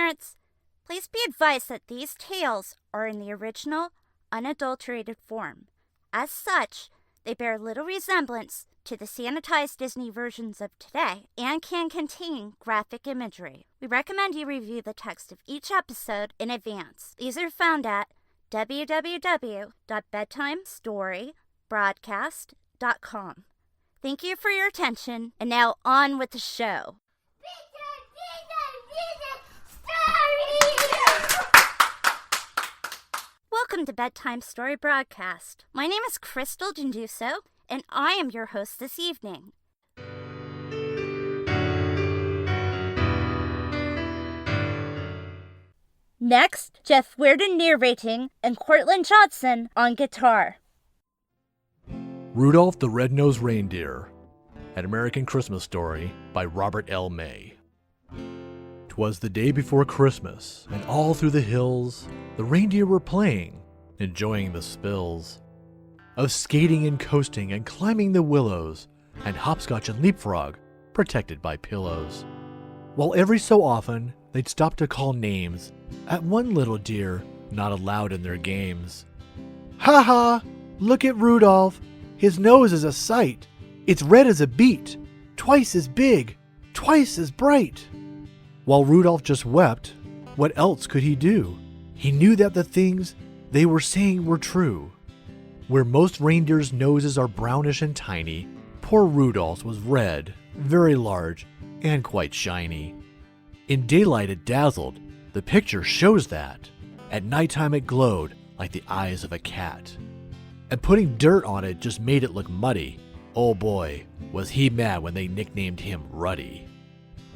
Parents, please be advised that these tales are in the original, unadulterated form. As such, they bear little resemblance to the sanitized Disney versions of today and can contain graphic imagery. We recommend you review the text of each episode in advance. These are found at www.bedtimestorybroadcast.com. Thank you for your attention, and now on with the show. Welcome to Bedtime Story Broadcast. My name is Crystal Genduso, and I am your host this evening. Next, Jeff Werden narrating and Courtland Johnson on guitar. Rudolph the Red-nosed Reindeer, An American Christmas Story by Robert L. May. 'Twas the day before Christmas, and all through the hills the reindeer were playing, enjoying the spills of skating and coasting and climbing the willows, and hopscotch and leapfrog, protected by pillows. While every so often they'd stop to call names at one little deer not allowed in their games. "Ha ha! Look at Rudolph! His nose is a sight! It's red as a beet, twice as big, twice as bright!" While Rudolph just wept, what else could he do? He knew that the things they were saying were true. Where most reindeers' noses are brownish and tiny, poor Rudolph's was red, very large, and quite shiny. In daylight it dazzled, the picture shows that. At nighttime it glowed like the eyes of a cat. And putting dirt on it just made it look muddy. Oh boy, was he mad when they nicknamed him Ruddy.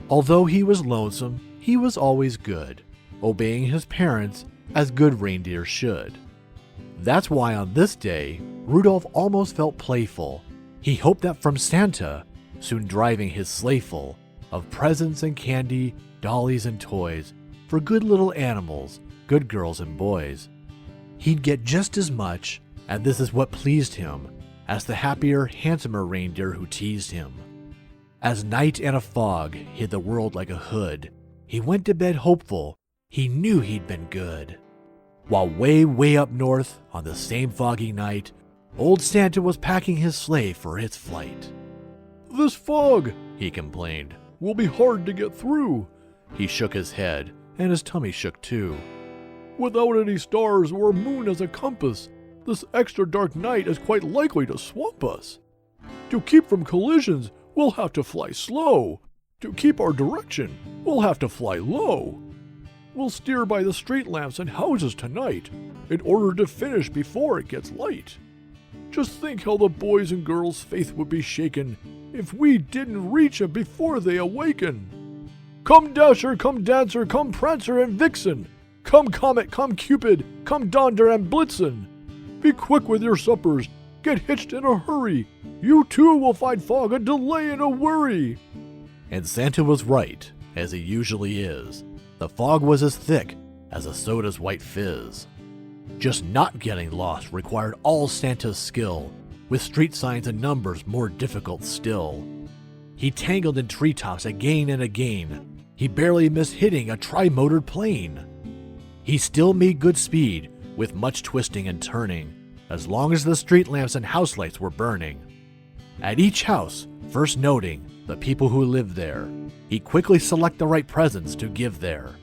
Although he was lonesome, he was always good, obeying his parents as good reindeers should. That's why on this day, Rudolph almost felt playful. He hoped that from Santa, soon driving his sleigh full of presents and candy, dollies and toys, for good little animals, good girls and boys, he'd get just as much, and this is what pleased him, as the happier, handsomer reindeer who teased him. As night and a fog hid the world like a hood, he went to bed hopeful, he knew he'd been good. While way up north, on the same foggy night, old Santa was packing his sleigh for its flight. "This fog," he complained, "will be hard to get through." He shook his head, and his tummy shook too. "Without any stars or a moon as a compass, this extra dark night is quite likely to swamp us. To keep from collisions, we'll have to fly slow. To keep our direction, we'll have to fly low. We'll steer by the street lamps and houses tonight, in order to finish before it gets light. Just think how the boys and girls' faith would be shaken if we didn't reach 'em before they awaken. Come Dasher, come Dancer, come Prancer and Vixen, come Comet, come Cupid, come Donder and Blitzen. Be quick with your suppers, get hitched in a hurry. You too will find fog a delay and a worry." And Santa was right, as he usually is. The fog was as thick as a soda's white fizz. Just not getting lost required all Santa's skill, with street signs and numbers more difficult still. He tangled in treetops again and again. He barely missed hitting a tri-motored plane. He still made good speed, with much twisting and turning, as long as the street lamps and house lights were burning. At each house, first noting the people who lived there, he quickly select the right presents to give there.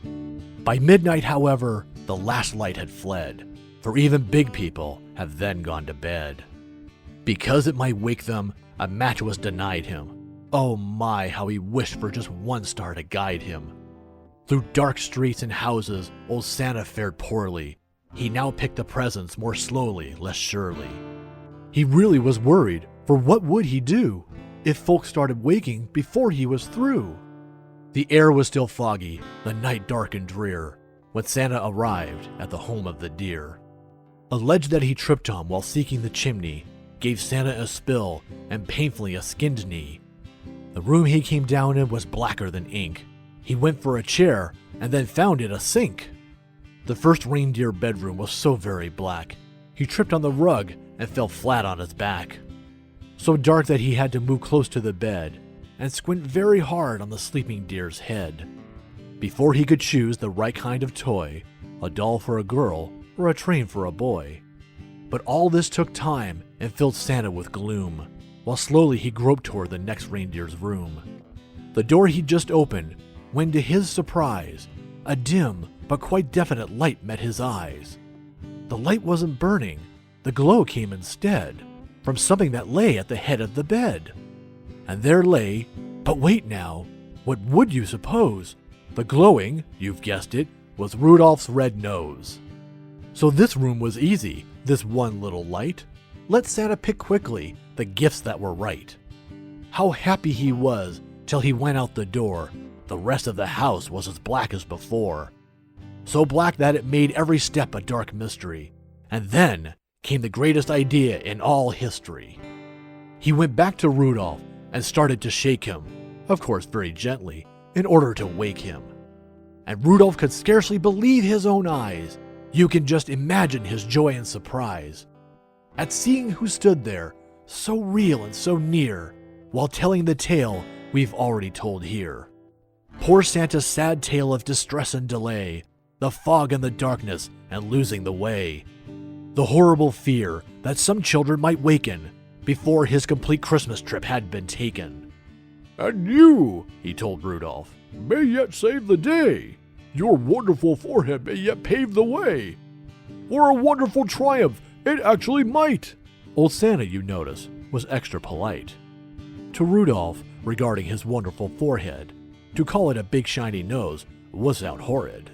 By midnight, however, the last light had fled, for even big people have then gone to bed. Because it might wake them, a match was denied him. Oh my, how he wished for just one star to guide him. Through dark streets and houses, old Santa fared poorly. He now picked the presents more slowly, less surely. He really was worried, for what would he do if folks started waking before he was through? The air was still foggy, the night dark and drear, when Santa arrived at the home of the deer. A ledge that he tripped on while seeking the chimney gave Santa a spill and painfully a skinned knee. The room he came down in was blacker than ink. He went for a chair and then found it a sink. The first reindeer bedroom was so very black, he tripped on the rug and fell flat on his back. So dark that he had to move close to the bed and squint very hard on the sleeping deer's head. before he could choose the right kind of toy, a doll for a girl or a train for a boy. But all this took time and filled Santa with gloom, while slowly he groped toward the next reindeer's room. The door he'd just opened, when to his surprise, a dim but quite definite light met his eyes. The light wasn't burning, the glow came instead from something that lay at the head of the bed. And there lay, but wait now, what would you suppose? The glowing, you've guessed it, was Rudolph's red nose. So this room was easy, this one little light. Let Santa pick quickly the gifts that were right. How happy he was till he went out the door. The rest of the house was as black as before. So black that it made every step a dark mystery. And then came the greatest idea in all history. He went back to Rudolph and started to shake him, of course very gently, in order to wake him. And Rudolph could scarcely believe his own eyes. You can just imagine his joy and surprise at seeing who stood there, so real and so near, while telling the tale we've already told here. Poor Santa's sad tale of distress and delay, the fog and the darkness and losing the way. The horrible fear that some children might waken before his complete Christmas trip had been taken. "And you," he told Rudolph, "may yet save the day. Your wonderful forehead may yet pave the way. For a wonderful triumph, it actually might." Old Santa, you notice, was extra polite to Rudolph regarding his wonderful forehead. To call it a big shiny nose was out horrid.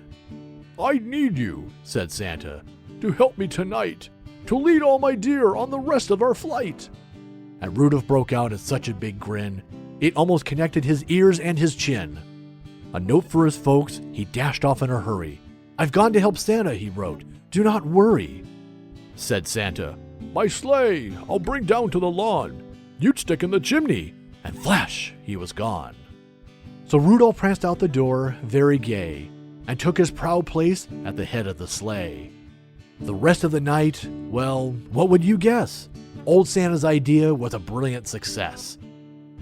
"I need you," said Santa, "to help me tonight, to lead all my dear on the rest of our flight." And Rudolph broke out in such a big grin, it almost connected his ears and his chin. A note for his folks, he dashed off in a hurry. "I've gone to help Santa," he wrote. "Do not worry." Said Santa, "My sleigh I'll bring down to the lawn. You'd stick in the chimney." And flash, he was gone. So Rudolph pranced out the door, very gay, and took his proud place at the head of the sleigh. The rest of the night, well, what would you guess? Old Santa's idea was a brilliant success.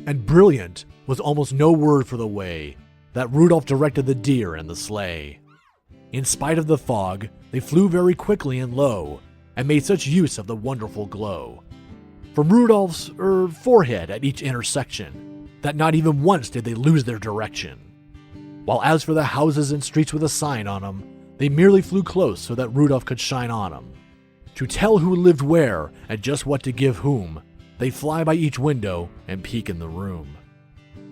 And brilliant was almost no word for the way that Rudolph directed the deer and the sleigh. In spite of the fog, they flew very quickly and low, and made such use of the wonderful glow from Rudolph's forehead at each intersection, that not even once did they lose their direction. While as for the houses and streets with a sign on them, they merely flew close so that Rudolph could shine on them. To tell who lived where and just what to give whom, they'd fly by each window and peek in the room.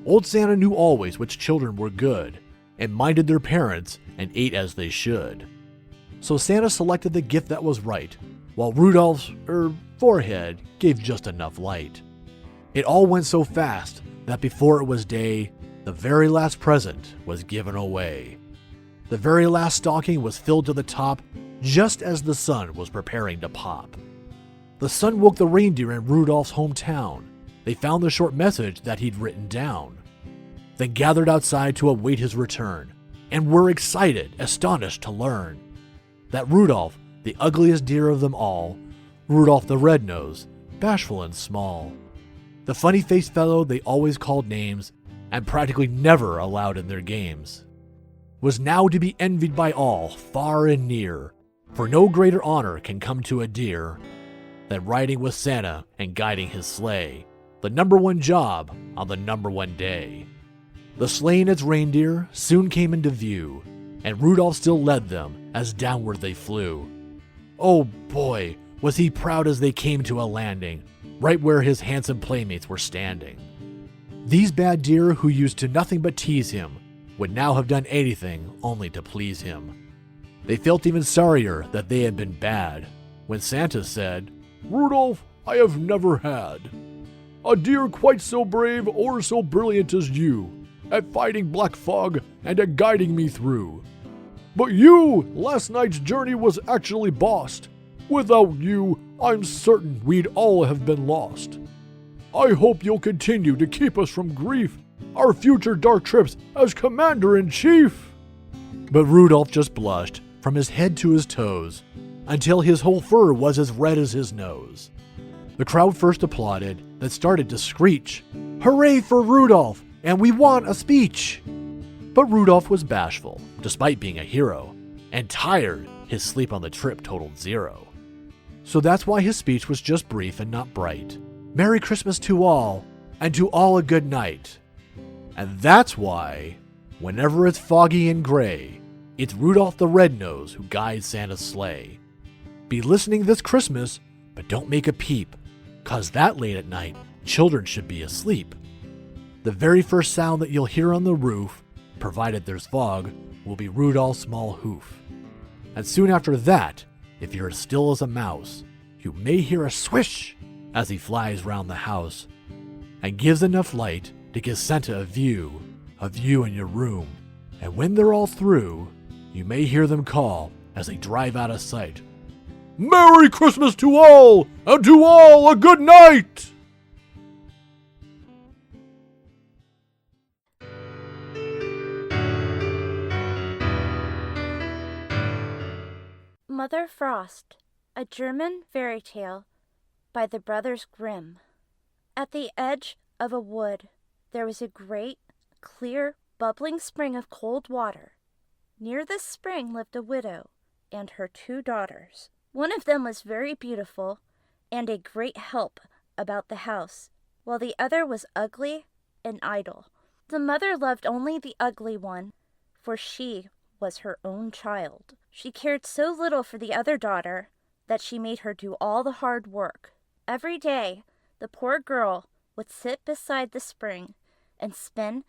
Old Santa knew always which children were good, and minded their parents and ate as they should. So Santa selected the gift that was right, while Rudolph's forehead gave just enough light. It all went so fast that before it was day, the very last present was given away. The very last stocking was filled to the top just as the sun was preparing to pop. The sun woke the reindeer in Rudolph's hometown. They found the short message that he'd written down, then gathered outside to await his return, and were excited, astonished to learn that Rudolph, the ugliest deer of them all, Rudolph the Red-nosed, bashful and small, the funny-faced fellow they always called names and practically never allowed in their games, was now to be envied by all, far and near, for no greater honor can come to a deer than riding with Santa and guiding his sleigh, the number one job on the number one day. The sleigh and its reindeer soon came into view, and Rudolph still led them as downward they flew. Oh boy, was he proud as they came to a landing, right where his handsome playmates were standing. These bad deer who used to nothing but tease him would now have done anything only to please him. They felt even sorrier that they had been bad, when Santa said, "Rudolph, I have never had a deer quite so brave or so brilliant as you, at fighting black fog and at guiding me through. But you, last night's journey was actually bossed. Without you, I'm certain we'd all have been lost. I hope you'll continue to keep us from grief, our future dark trips as Commander-in-Chief." But Rudolph just blushed from his head to his toes, until his whole fur was as red as his nose. The crowd first applauded, then started to screech, "Hooray for Rudolph, and we want a speech!" But Rudolph was bashful, despite being a hero, and tired his sleep on the trip totaled 0. So that's why his speech was just brief and not bright. Merry Christmas to all, and to all a good night. And that's why, whenever it's foggy and gray, it's Rudolph the Red-nosed who guides Santa's sleigh. Be listening this Christmas, but don't make a peep, 'cause that late at night, children should be asleep. The very first sound that you'll hear on the roof, provided there's fog, will be Rudolph's small hoof. And soon after that, if you're as still as a mouse, you may hear a swish as he flies round the house and gives enough light to give Santa a view in your room. And when they're all through, you may hear them call as they drive out of sight, "Merry Christmas to all, and to all a good night!" Mother Frost, a German fairy tale by the Brothers Grimm. At the edge of a wood, there was a great, clear, bubbling spring of cold water. Near this spring lived a widow and her 2 daughters. One of them was very beautiful and a great help about the house, while the other was ugly and idle. The mother loved only the ugly one, for she was her own child. She cared so little for the other daughter that she made her do all the hard work. Every day, the poor girl would sit beside the spring and spin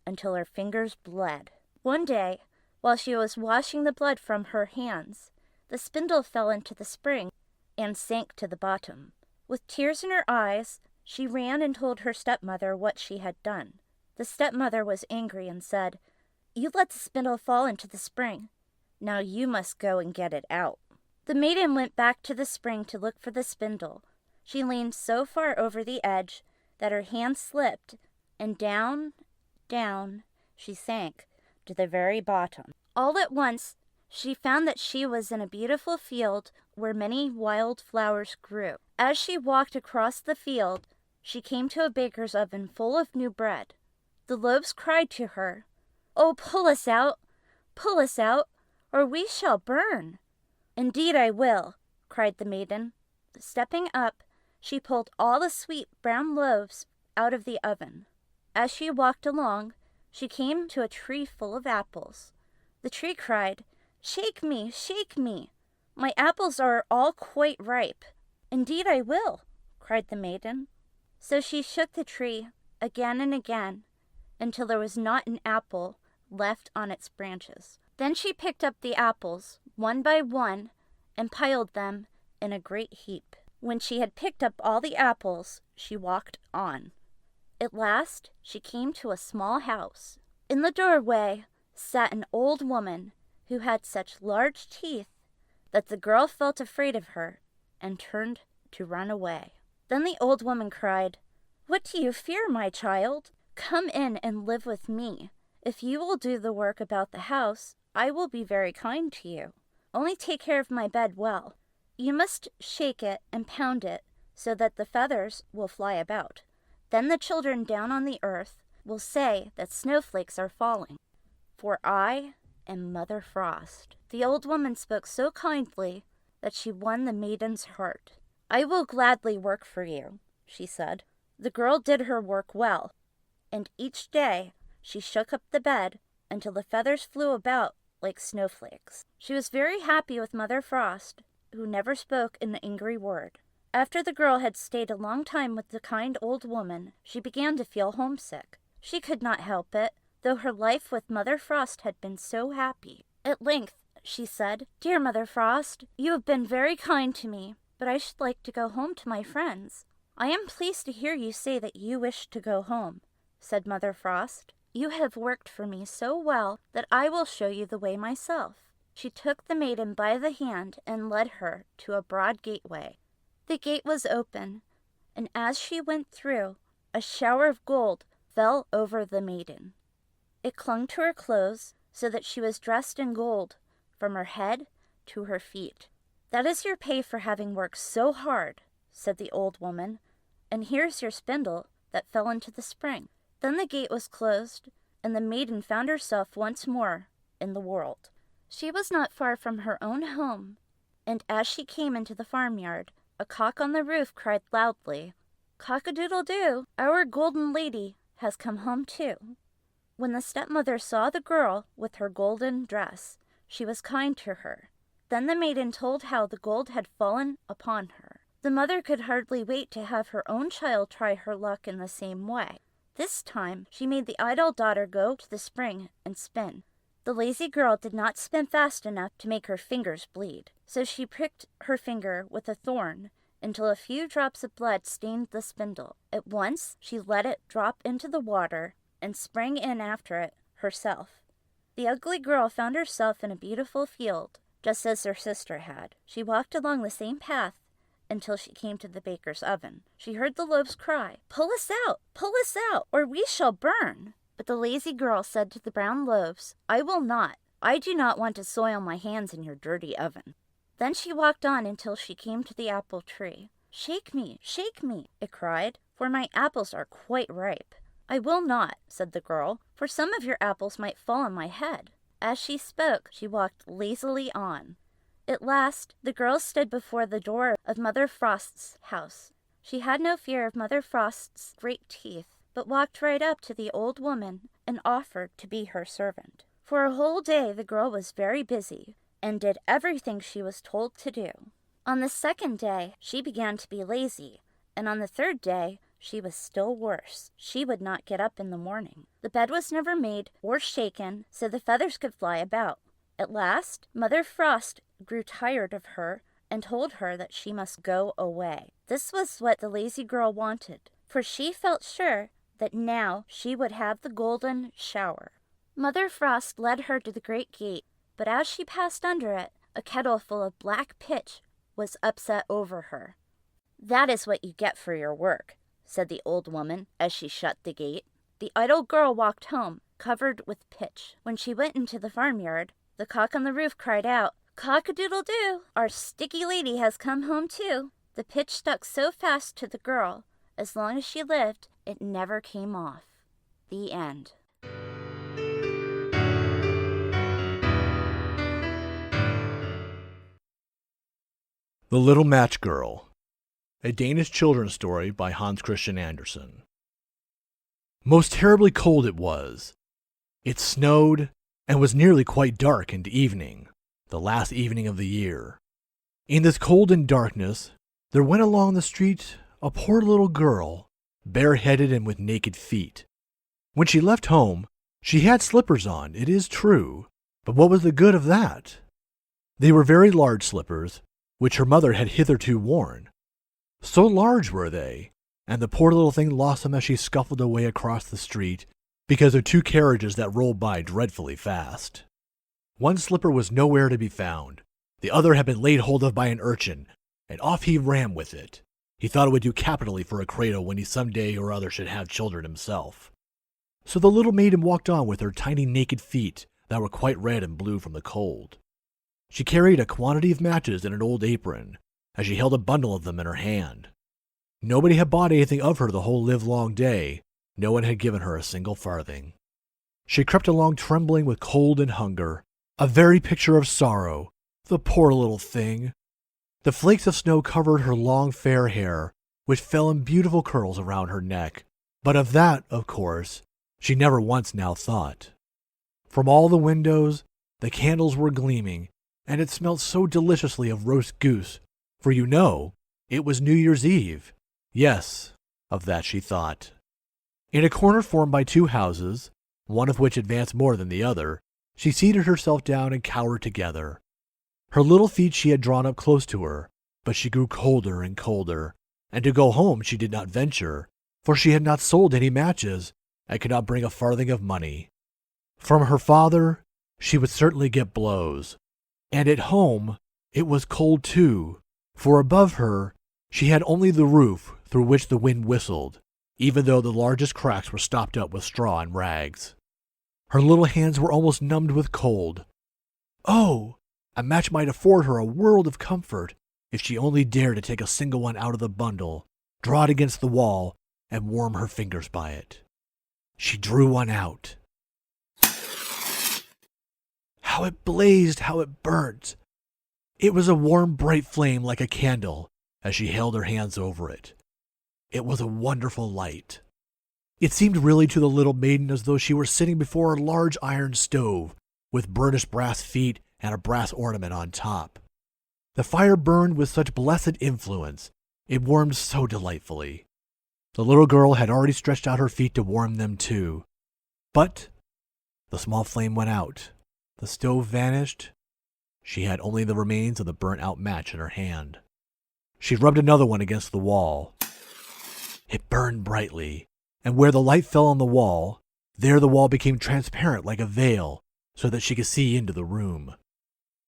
until her fingers bled. One day, while she was washing the blood from her hands, the spindle fell into the spring and sank to the bottom. With tears in her eyes, she ran and told her stepmother what she had done. The stepmother was angry and said, "You let the spindle fall into the spring. Now you must go and get it out." The maiden went back to the spring to look for the spindle. She leaned so far over the edge that her hand slipped, and down she sank to the very bottom. All at once, she found that she was in a beautiful field where many wild flowers grew. As she walked across the field, she came to a baker's oven full of new bread. The loaves cried to her, "Oh, pull us out, or we shall burn." "Indeed I will," cried the maiden. Stepping up, she pulled all the sweet brown loaves out of the oven. As she walked along, she came to a tree full of apples. The tree cried, "Shake me, shake me. My apples are all quite ripe." "Indeed I will," cried the maiden. So she shook the tree again and again until there was not an apple left on its branches. Then she picked up the apples one by one and piled them in a great heap. When she had picked up all the apples, she walked on. At last, she came to a small house. In the doorway sat an old woman who had such large teeth that the girl felt afraid of her and turned to run away. Then the old woman cried, "What do you fear, my child? Come in and live with me. If you will do the work about the house, I will be very kind to you. Only take care of my bed well. You must shake it and pound it so that the feathers will fly about. Then the children down on the earth will say that snowflakes are falling. For I am Mother Frost." The old woman spoke so kindly that she won the maiden's heart. "I will gladly work for you," she said. The girl did her work well, and each day she shook up the bed until the feathers flew about like snowflakes. She was very happy with Mother Frost, who never spoke an angry word. After the girl had stayed a long time with the kind old woman, she began to feel homesick. She could not help it, though her life with Mother Frost had been so happy. At length, she said, "Dear Mother Frost, you have been very kind to me, but I should like to go home to my friends." "I am pleased to hear you say that you wish to go home," said Mother Frost. "You have worked for me so well that I will show you the way myself." She took the maiden by the hand and led her to a broad gateway. The gate was open, and as she went through, a shower of gold fell over the maiden. It clung to her clothes so that she was dressed in gold from her head to her feet. "That is your pay for having worked so hard," said the old woman, "and here's your spindle that fell into the spring." Then the gate was closed, and the maiden found herself once more in the world. She was not far from her own home, and as she came into the farmyard, a cock on the roof cried loudly, "Cock-a-doodle-doo, our golden lady has come home too." When the stepmother saw the girl with her golden dress, she was kind to her. Then the maiden told how the gold had fallen upon her. The mother could hardly wait to have her own child try her luck in the same way. This time, she made the idle daughter go to the spring and spin. The lazy girl did not spin fast enough to make her fingers bleed, so she pricked her finger with a thorn until a few drops of blood stained the spindle. At once, she let it drop into the water and sprang in after it herself. The ugly girl found herself in a beautiful field, just as her sister had. She walked along the same path until she came to the baker's oven. She heard the loaves cry, pull us out, or we shall burn." But the lazy girl said to the brown loaves, "I will not. I do not want to soil my hands in your dirty oven." Then she walked on until she came to the apple tree. Shake me, it cried, "for my apples are quite ripe." "I will not," said the girl, "for some of your apples might fall on my head." As she spoke, she walked lazily on. At last, the girl stood before the door of Mother Frost's house. She had no fear of Mother Frost's great teeth, but walked right up to the old woman and offered to be her servant. For a whole day the girl was very busy, and did everything she was told to do. On the second day, she began to be lazy, and on the third day, she was still worse. She would not get up in the morning. The bed was never made or shaken, so the feathers could fly about. At last, Mother Frost grew tired of her and told her that she must go away. This was what the lazy girl wanted, for she felt sure that now she would have the golden shower. Mother Frost led her to the great gate, but as she passed under it, a kettle full of black pitch was upset over her. "That is what you get for your work," said the old woman as she shut the gate. The idle girl walked home, covered with pitch. When she went into the farmyard, the cock on the roof cried out, "Cock-a-doodle-doo, our sticky lady has come home too." The pitch stuck so fast to the girl, as long as she lived, it never came off. The end. The Little MatchGirl, a Danish children's story by Hans Christian Andersen. Most terribly cold it was. It snowed and was nearly quite dark into evening, the last evening of the year. In this cold and darkness, there went along the street a poor little girl, bareheaded and with naked feet. When she left home, she had slippers on, it is true, but what was the good of that? They were very large slippers, which her mother had hitherto worn. So large were they, and the poor little thing lost them as she scuffled away across the street because of two carriages that rolled by dreadfully fast. One slipper was nowhere to be found. The other had been laid hold of by an urchin, and off he ran with it. He thought it would do capitally for a cradle when he some day or other should have children himself. So the little maiden walked on with her tiny naked feet that were quite red and blue from the cold. She carried a quantity of matches in an old apron, as she held a bundle of them in her hand. Nobody had bought anything of her the whole livelong day. No one had given her a single farthing. She crept along trembling with cold and hunger, a very picture of sorrow, the poor little thing. The flakes of snow covered her long fair hair, which fell in beautiful curls around her neck, but of that, of course, she never once now thought. From all the windows, the candles were gleaming, and it smelt so deliciously of roast goose, for you know, it was New Year's Eve. Yes, of that she thought. In a corner formed by two houses, one of which advanced more than the other, she seated herself down and cowered together. Her little feet she had drawn up close to her, but she grew colder and colder, and to go home she did not venture, for she had not sold any matches, and could not bring a farthing of money. From her father she would certainly get blows, and at home it was cold too, for above her she had only the roof through which the wind whistled, even though the largest cracks were stopped up with straw and rags. Her little hands were almost numbed with cold. Oh, a match might afford her a world of comfort if she only dared to take a single one out of the bundle, draw it against the wall, and warm her fingers by it. She drew one out. How it blazed, how it burnt. It was a warm, bright flame like a candle as she held her hands over it. It was a wonderful light. It seemed really to the little maiden as though she were sitting before a large iron stove with burnished brass feet and a brass ornament on top. The fire burned with such blessed influence. It warmed so delightfully. The little girl had already stretched out her feet to warm them too. But the small flame went out. The stove vanished. She had only the remains of the burnt-out match in her hand. She rubbed another one against the wall. It burned brightly, and where the light fell on the wall, there the wall became transparent like a veil, so that she could see into the room.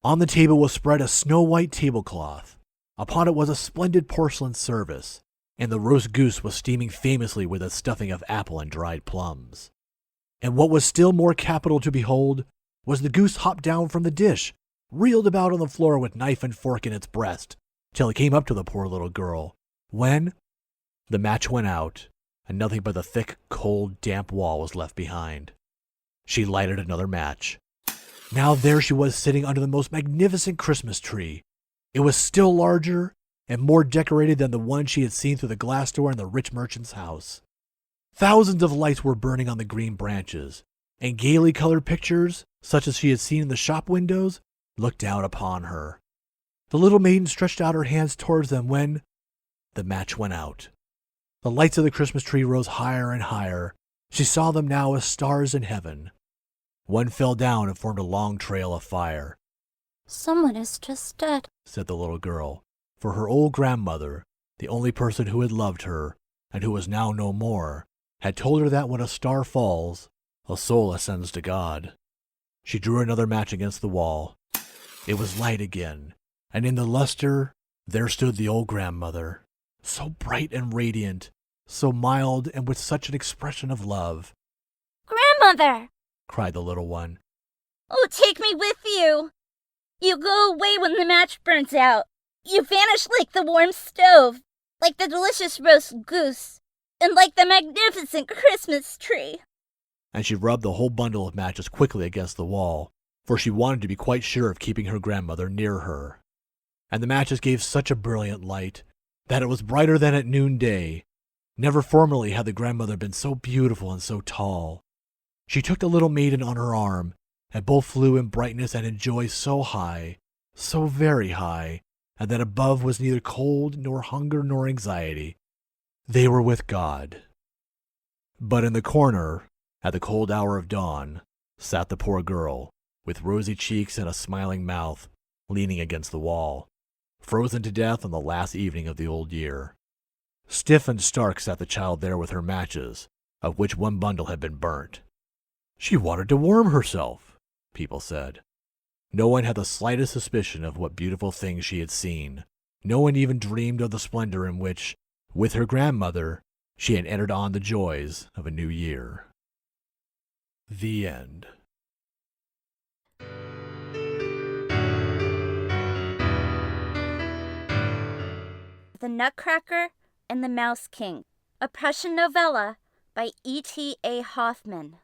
On the table was spread a snow-white tablecloth. Upon it was a splendid porcelain service, and the roast goose was steaming famously with a stuffing of apple and dried plums. And what was still more capital to behold was the goose hopped down from the dish, reeled about on the floor with knife and fork in its breast, till it came up to the poor little girl, when the match went out, and nothing but the thick, cold, damp wall was left behind. She lighted another match. Now there she was sitting under the most magnificent Christmas tree. It was still larger and more decorated than the one she had seen through the glass door in the rich merchant's house. Thousands of lights were burning on the green branches, and gaily colored pictures, such as she had seen in the shop windows, looked down upon her. The little maiden stretched out her hands towards them when the match went out. The lights of the Christmas tree rose higher and higher. She saw them now as stars in heaven. One fell down and formed a long trail of fire. "Someone is just dead," said the little girl, for her old grandmother, the only person who had loved her, and who was now no more, had told her that when a star falls, a soul ascends to God. She drew another match against the wall. It was light again, and in the luster there stood the old grandmother, so bright and radiant, so mild and with such an expression of love. "Grandmother!" cried the little one. "Oh, take me with you! You go away when the match burns out. You vanish like the warm stove, like the delicious roast goose, and like the magnificent Christmas tree." And she rubbed the whole bundle of matches quickly against the wall, for she wanted to be quite sure of keeping her grandmother near her. And the matches gave such a brilliant light that it was brighter than at noonday. Never formerly had the grandmother been so beautiful and so tall. She took the little maiden on her arm, and both flew in brightness and in joy so high, so very high, and that above was neither cold nor hunger nor anxiety. They were with God. But in the corner, at the cold hour of dawn, sat the poor girl, with rosy cheeks and a smiling mouth, leaning against the wall, frozen to death on the last evening of the old year. Stiff and stark sat the child there with her matches, of which one bundle had been burnt. She wanted to warm herself, people said. No one had the slightest suspicion of what beautiful things she had seen. No one even dreamed of the splendor in which, with her grandmother, she had entered on the joys of a new year. The end. The Nutcracker and the Mouse King, a Prussian novella by E.T.A. Hoffman.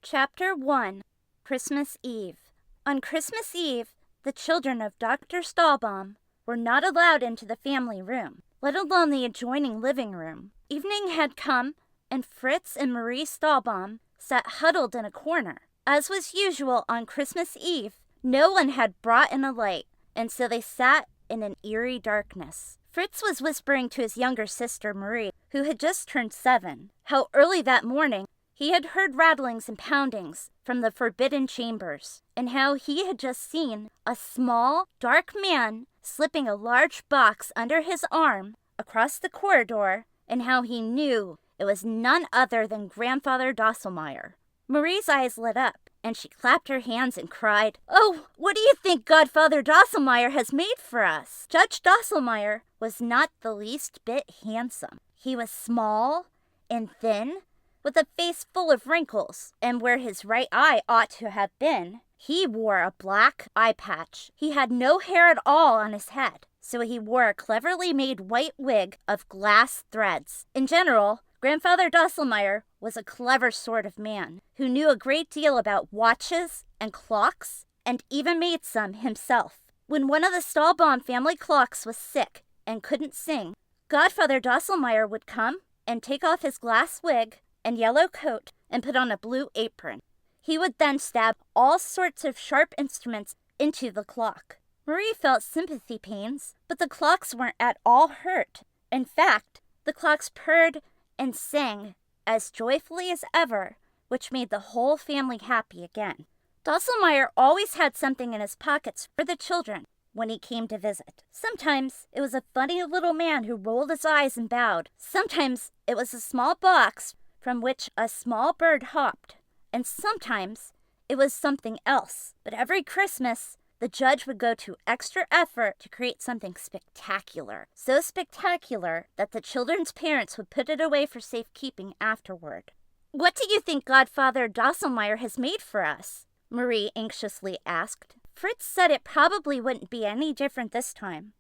Chapter 1, Christmas Eve. On Christmas Eve, the children of Dr. Stahlbaum were not allowed into the family room, let alone the adjoining living room. Evening had come, and Fritz and Marie Stahlbaum sat huddled in a corner. As was usual on Christmas Eve, no one had brought in a light, and so they sat in an eerie darkness. Fritz was whispering to his younger sister, Marie, who had just turned 7, how early that morning he had heard rattlings and poundings from the forbidden chambers, and how he had just seen a small, dark man slipping a large box under his arm across the corridor, and how he knew it was none other than Grandfather Drosselmeyer. Marie's eyes lit up, and she clapped her hands and cried, "Oh, what do you think Godfather Drosselmeyer has made for us?" Judge Drosselmeyer was not the least bit handsome. He was small and thin, with a face full of wrinkles, and where his right eye ought to have been, he wore a black eye patch. He had no hair at all on his head, so he wore a cleverly made white wig of glass threads. In general, Grandfather Drosselmeyer was a clever sort of man who knew a great deal about watches and clocks and even made some himself. When one of the Stahlbaum family clocks was sick and couldn't sing, Godfather Drosselmeyer would come and take off his glass wig and yellow coat and put on a blue apron. He would then stab all sorts of sharp instruments into the clock. Marie felt sympathy pains, but the clocks weren't at all hurt. In fact, the clocks purred and sang as joyfully as ever, which made the whole family happy again. Drosselmeyer always had something in his pockets for the children when he came to visit. Sometimes it was a funny little man who rolled his eyes and bowed. Sometimes it was a small box from which a small bird hopped. And sometimes it was something else. But every Christmas, the judge would go to extra effort to create something spectacular. So spectacular that the children's parents would put it away for safekeeping afterward. "What do you think Godfather Drosselmeyer has made for us?" Marie anxiously asked. Fritz said it probably wouldn't be any different this time.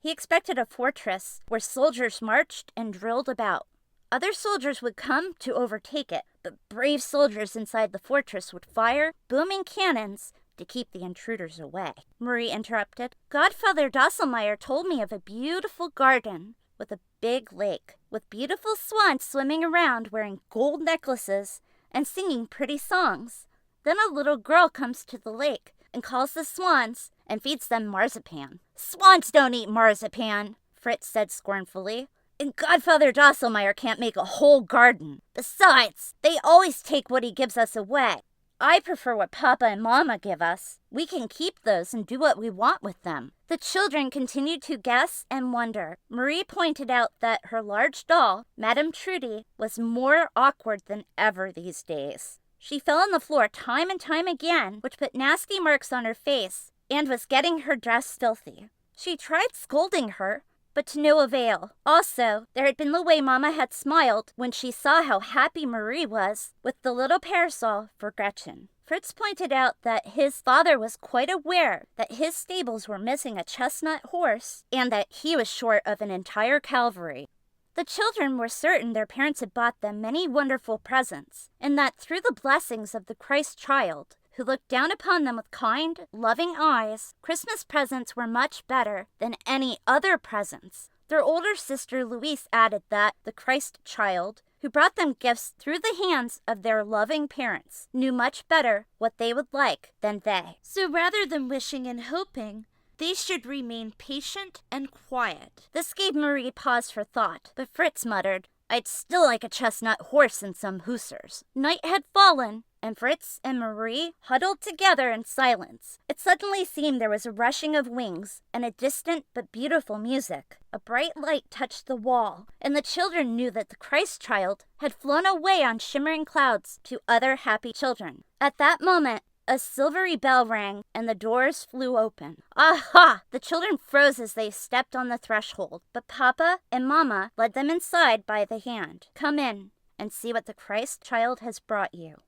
He expected a fortress where soldiers marched and drilled about. Other soldiers would come to overtake it, but brave soldiers inside the fortress would fire booming cannons to keep the intruders away. Marie interrupted. "Godfather Drosselmeyer told me of a beautiful garden with a big lake, with beautiful swans swimming around wearing gold necklaces and singing pretty songs. Then a little girl comes to the lake and calls the swans and feeds them marzipan." "Swans don't eat marzipan," Fritz said scornfully. "And Godfather Drosselmeyer can't make a whole garden. Besides, they always take what he gives us away. I prefer what Papa and Mama give us. We can keep those and do what we want with them." The children continued to guess and wonder. Marie pointed out that her large doll, Madame Trudy, was more awkward than ever these days. She fell on the floor time and time again, which put nasty marks on her face and was getting her dress filthy. She tried scolding her, but to no avail. Also, there had been the way Mama had smiled when she saw how happy Marie was with the little parasol for Gretchen. Fritz pointed out that his father was quite aware that his stables were missing a chestnut horse and that he was short of an entire cavalry. The children were certain their parents had bought them many wonderful presents, and that through the blessings of the Christ child, who looked down upon them with kind, loving eyes, Christmas presents were much better than any other presents. Their older sister Louise added that the Christ child, who brought them gifts through the hands of their loving parents, knew much better what they would like than they. So rather than wishing and hoping, they should remain patient and quiet. This gave Marie pause for thought, but Fritz muttered, "I'd still like a chestnut horse and some hussars." Night had fallen, and Fritz and Marie huddled together in silence. It suddenly seemed there was a rushing of wings and a distant but beautiful music. A bright light touched the wall, and the children knew that the Christ child had flown away on shimmering clouds to other happy children. At that moment, a silvery bell rang, and the doors flew open. Aha! The children froze as they stepped on the threshold, but Papa and Mama led them inside by the hand. "Come in and see what the Christ child has brought you."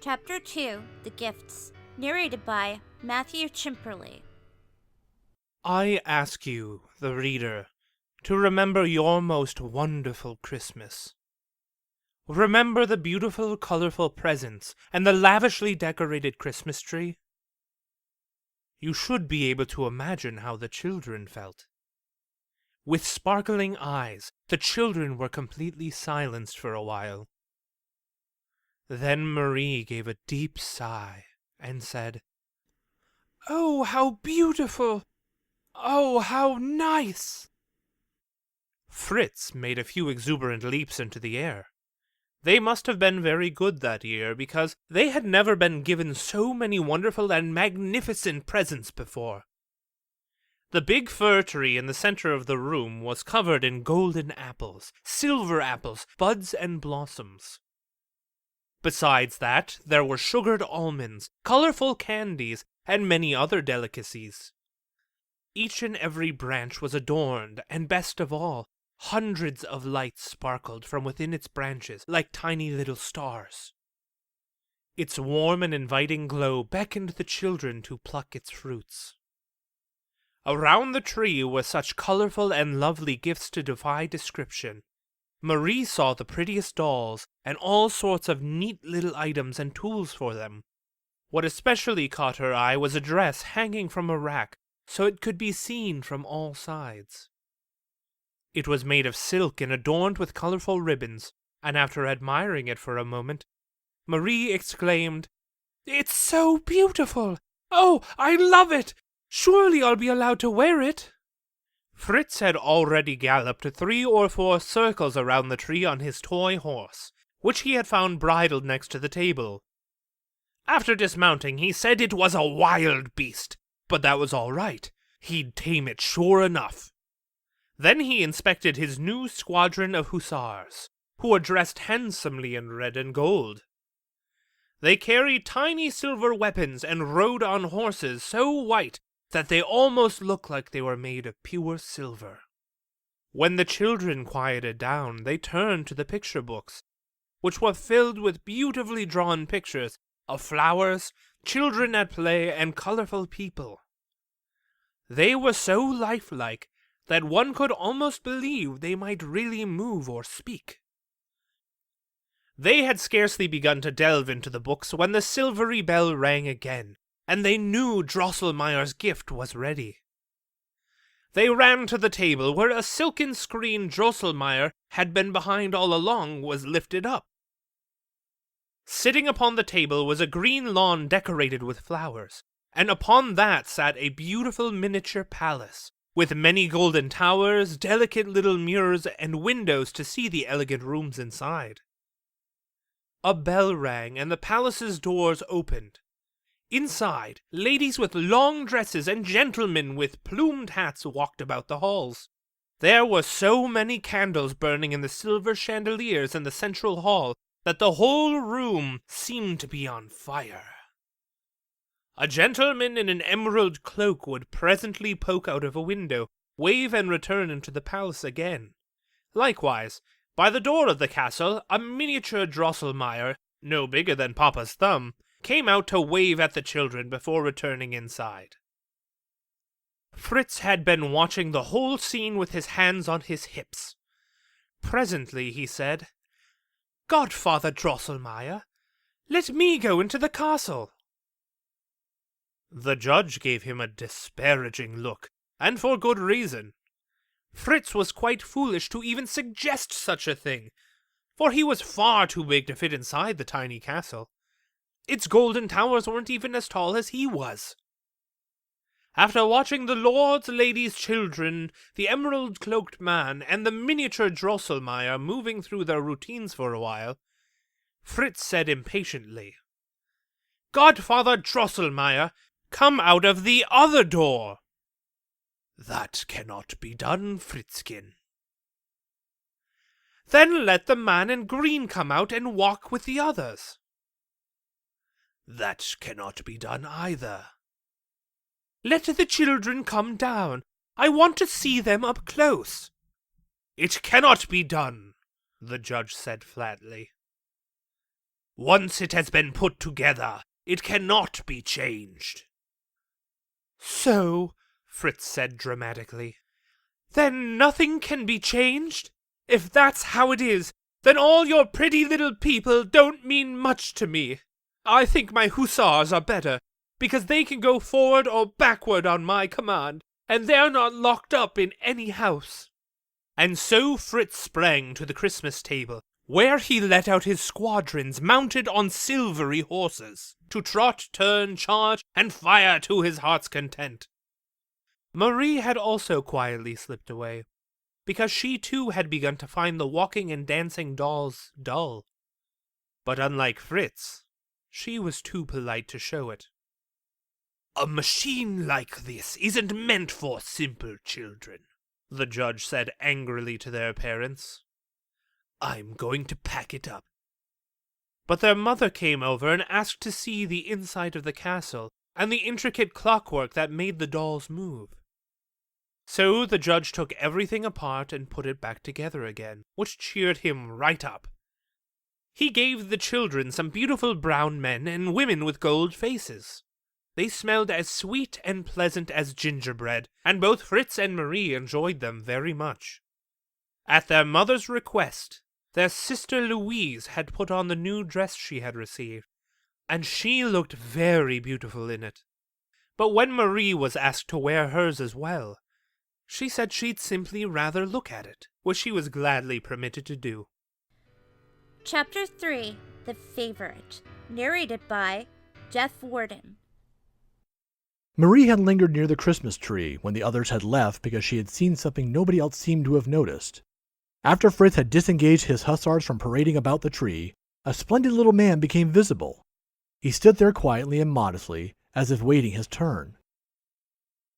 Chapter 2, The Gifts, narrated by Matthew Chimperley. I ask you, the reader, to remember your most wonderful Christmas. Remember the beautiful, colorful presents and the lavishly decorated Christmas tree. You should be able to imagine how the children felt. With sparkling eyes, the children were completely silenced for a while. Then Marie gave a deep sigh and said, "Oh, how beautiful! Oh, how nice!" Fritz made a few exuberant leaps into the air. They must have been very good that year, because they had never been given so many wonderful and magnificent presents before. The big fir tree in the center of the room was covered in golden apples, silver apples, buds and blossoms. Besides that, there were sugared almonds, colorful candies, and many other delicacies. Each and every branch was adorned, and best of all, hundreds of lights sparkled from within its branches like tiny little stars. Its warm and inviting glow beckoned the children to pluck its fruits. Around the tree were such colorful and lovely gifts to defy description. Marie saw the prettiest dolls and all sorts of neat little items and tools for them. What especially caught her eye was a dress hanging from a rack, so it could be seen from all sides. It was made of silk and adorned with colorful ribbons, and after admiring it for a moment, Marie exclaimed, "It's so beautiful! Oh, I love it! Surely I'll be allowed to wear it!" Fritz had already galloped 3 or 4 circles around the tree on his toy horse, which he had found bridled next to the table. After dismounting, he said it was a wild beast, but that was all right. He'd tame it sure enough. Then he inspected his new squadron of hussars, who were dressed handsomely in red and gold. They carried tiny silver weapons and rode on horses so white that they almost looked like they were made of pure silver. When the children quieted down, they turned to the picture books, which were filled with beautifully drawn pictures of flowers, children at play, and colorful people. They were so lifelike that one could almost believe they might really move or speak. They had scarcely begun to delve into the books when the silvery bell rang again, and they knew Drosselmeyer's gift was ready. They ran to the table where a silken screen Drosselmeyer had been behind all along was lifted up. Sitting upon the table was a green lawn decorated with flowers, and upon that sat a beautiful miniature palace, with many golden towers, delicate little mirrors, and windows to see the elegant rooms inside. A bell rang, and the palace's doors opened. Inside, ladies with long dresses and gentlemen with plumed hats walked about the halls. There were so many candles burning in the silver chandeliers in the central hall that the whole room seemed to be on fire. A gentleman in an emerald cloak would presently poke out of a window, wave and return into the palace again. Likewise, by the door of the castle, a miniature Drosselmeyer, no bigger than Papa's thumb, came out to wave at the children before returning inside. Fritz had been watching the whole scene with his hands on his hips. Presently he said, "Godfather Drosselmeyer, let me go into the castle." The judge gave him a disparaging look, and for good reason. Fritz was quite foolish to even suggest such a thing, for he was far too big to fit inside the tiny castle. Its golden towers weren't even as tall as he was. After watching the lords, ladies, children, the emerald-cloaked man, and the miniature Drosselmeyer moving through their routines for a while, Fritz said impatiently, "Godfather Drosselmeyer, come out of the other door." "That cannot be done, Fritzkin." "Then let the man in green come out and walk with the others." "That cannot be done either." "Let the children come down. I want to see them up close." "It cannot be done," the judge said flatly. "Once it has been put together, it cannot be changed." "So," Fritz said dramatically, "then nothing can be changed? If that's how it is, then all your pretty little people don't mean much to me. I think my hussars are better, because they can go forward or backward on my command, and they're not locked up in any house." And so Fritz sprang to the Christmas table, where he let out his squadrons mounted on silvery horses, to trot, turn, charge, and fire to his heart's content. Marie had also quietly slipped away, because she too had begun to find the walking and dancing dolls dull. But unlike Fritz, she was too polite to show it. "A machine like this isn't meant for simple children," the judge said angrily to their parents. "I'm going to pack it up." But their mother came over and asked to see the inside of the castle and the intricate clockwork that made the dolls move. So the judge took everything apart and put it back together again, which cheered him right up. He gave the children some beautiful brown men and women with gold faces. They smelled as sweet and pleasant as gingerbread, and both Fritz and Marie enjoyed them very much. At their mother's request, their sister Louise had put on the new dress she had received, and she looked very beautiful in it. But when Marie was asked to wear hers as well, she said she'd simply rather look at it, which she was gladly permitted to do. Chapter 3, The Favorite, narrated by Jeff Worden. Marie had lingered near the Christmas tree when the others had left because she had seen something nobody else seemed to have noticed. After Fritz had disengaged his hussars from parading about the tree, a splendid little man became visible. He stood there quietly and modestly, as if waiting his turn.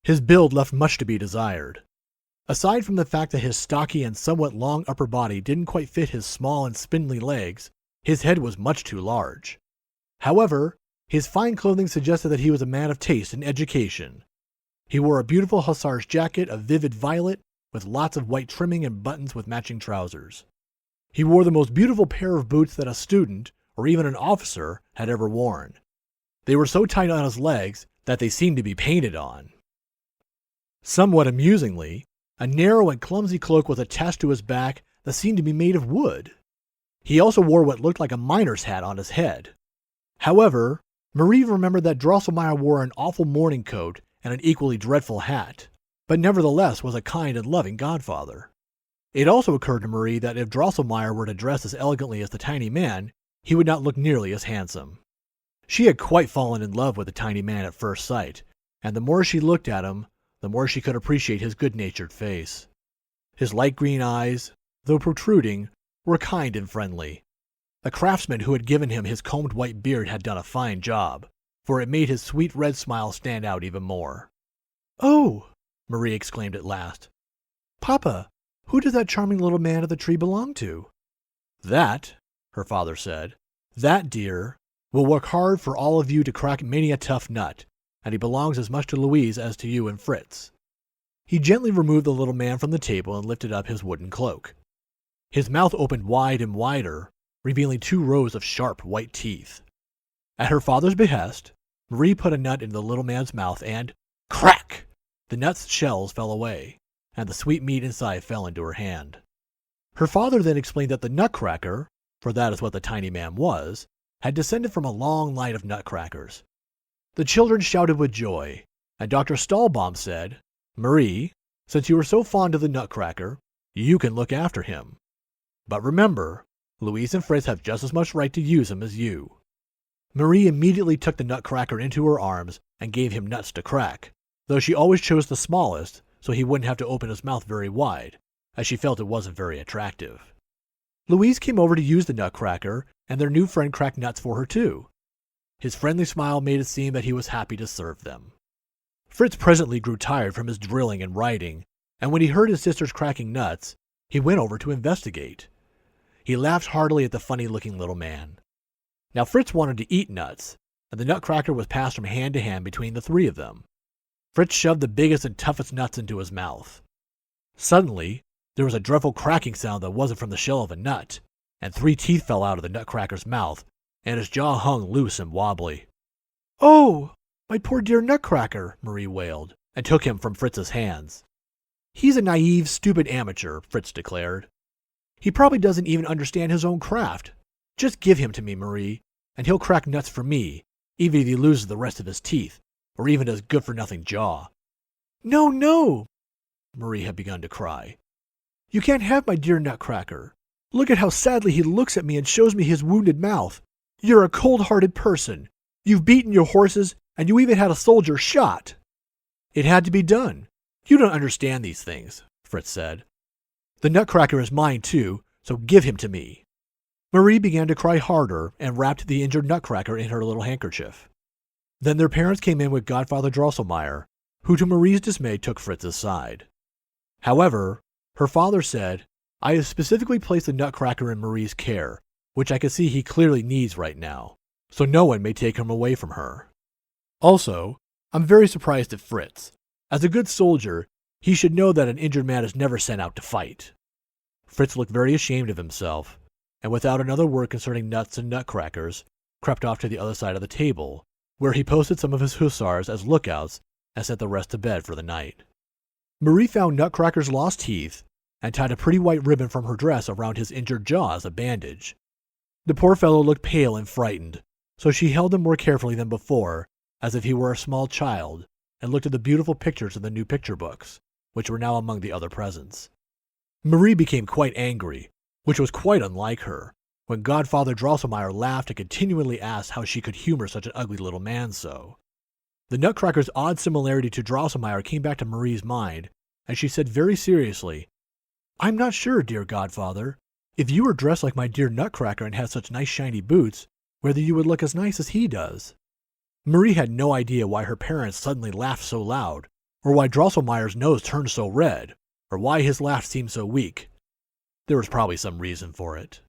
His build left much to be desired. Aside from the fact that his stocky and somewhat long upper body didn't quite fit his small and spindly legs, his head was much too large. However, his fine clothing suggested that he was a man of taste and education. He wore a beautiful hussar's jacket of vivid violet, with lots of white trimming and buttons with matching trousers. He wore the most beautiful pair of boots that a student, or even an officer, had ever worn. They were so tight on his legs that they seemed to be painted on. Somewhat amusingly, a narrow and clumsy cloak was attached to his back that seemed to be made of wood. He also wore what looked like a miner's hat on his head. However, Marie remembered that Drosselmeyer wore an awful morning coat and an equally dreadful hat, but nevertheless was a kind and loving godfather. It also occurred to Marie that if Drosselmeyer were to dress as elegantly as the tiny man, he would not look nearly as handsome. She had quite fallen in love with the tiny man at first sight, and the more she looked at him, the more she could appreciate his good-natured face. His light green eyes, though protruding, were kind and friendly. The craftsman who had given him his combed white beard had done a fine job, for it made his sweet red smile stand out even more. "Oh!" Marie exclaimed at last. "Papa, who does that charming little man of the tree belong to?" "That," her father said, "that, dear, will work hard for all of you to crack many a tough nut, and he belongs as much to Louise as to you and Fritz." He gently removed the little man from the table and lifted up his wooden cloak. His mouth opened wide and wider, revealing 2 rows of sharp white teeth. At her father's behest, Marie put a nut into the little man's mouth and, crack! The nut's shells fell away, and the sweet meat inside fell into her hand. Her father then explained that the Nutcracker, for that is what the tiny man was, had descended from a long line of nutcrackers. The children shouted with joy, and Dr. Stahlbaum said, "Marie, since you are so fond of the Nutcracker, you can look after him. But remember, Louise and Fritz have just as much right to use him as you." Marie immediately took the Nutcracker into her arms and gave him nuts to crack, though she always chose the smallest so he wouldn't have to open his mouth very wide, as she felt it wasn't very attractive. Louise came over to use the Nutcracker, and their new friend cracked nuts for her too. His friendly smile made it seem that he was happy to serve them. Fritz presently grew tired from his drilling and writing, and when he heard his sisters cracking nuts, he went over to investigate. He laughed heartily at the funny-looking little man. Now Fritz wanted to eat nuts, and the Nutcracker was passed from hand to hand between the 3 of them. Fritz shoved the biggest and toughest nuts into his mouth. Suddenly, there was a dreadful cracking sound that wasn't from the shell of a nut, and 3 teeth fell out of the Nutcracker's mouth, and his jaw hung loose and wobbly. "Oh, my poor dear Nutcracker," Marie wailed, and took him from Fritz's hands. "He's a naive, stupid amateur," Fritz declared. "He probably doesn't even understand his own craft. Just give him to me, Marie, and he'll crack nuts for me, even if he loses the rest of his teeth, or even his good-for-nothing jaw." "No, no!" Marie had begun to cry. "You can't have my dear Nutcracker. Look at how sadly he looks at me and shows me his wounded mouth. You're a cold-hearted person. You've beaten your horses, and you even had a soldier shot." "It had to be done. You don't understand these things," Fritz said. "The Nutcracker is mine too, so give him to me." Marie began to cry harder and wrapped the injured Nutcracker in her little handkerchief. Then their parents came in with Godfather Drosselmeyer, who to Marie's dismay took Fritz's side. However, her father said, "I have specifically placed the Nutcracker in Marie's care, which I can see he clearly needs right now, so no one may take him away from her. Also, I'm very surprised at Fritz. As a good soldier, he should know that an injured man is never sent out to fight." Fritz looked very ashamed of himself, and without another word concerning nuts and Nutcrackers, crept off to the other side of the table, where he posted some of his hussars as lookouts and sent the rest to bed for the night. Marie found Nutcracker's lost teeth and tied a pretty white ribbon from her dress around his injured jaw as a bandage. The poor fellow looked pale and frightened, so she held him more carefully than before, as if he were a small child, and looked at the beautiful pictures in the new picture books, which were now among the other presents. Marie became quite angry, which was quite unlike her, when Godfather Drosselmeyer laughed and continually asked how she could humor such an ugly little man so. The Nutcracker's odd similarity to Drosselmeyer came back to Marie's mind, and she said very seriously, "I'm not sure, dear Godfather, if you were dressed like my dear Nutcracker and had such nice shiny boots, whether you would look as nice as he does." Marie had no idea why her parents suddenly laughed so loud, or why Drosselmeyer's nose turned so red, or why his laugh seemed so weak. There was probably some reason for it.